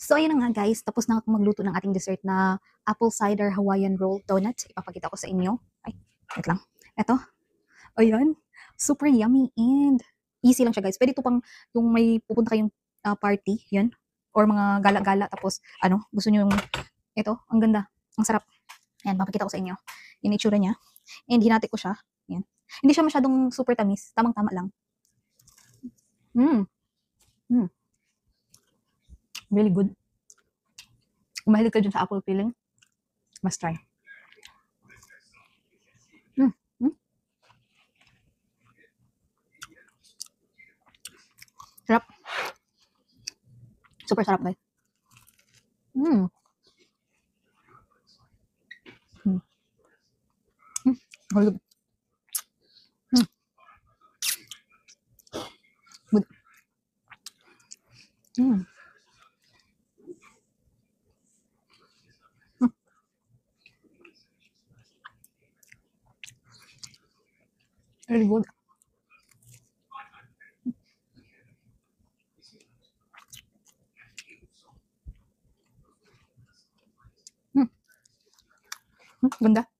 So, ayan na nga guys, tapos na akong magluto ng ating dessert na apple cider Hawaiian roll donut. Ipapakita ko sa inyo. Ay, wait lang. Eto, ayan. Super yummy and easy lang siya guys. Pwede ito pang yung may pupunta kayong party, yan. Or mga gala-gala, tapos gusto nyo yung, ito, ang ganda. Ang sarap. Ayan, papakita ko sa inyo. Yung itsura niya. And hinati ko siya. Yan. Hindi siya masyadong super tamis. Tamang-tama lang. Mm. Really good. Kung mahilig ka dyan sa apple filling, must try. Mm. Mm. Sarap. Super sarap guys. Mm. Mm. Mm. Good. Mm. Good. Mm. Mm. Really good. Mm. Mm. Ganda.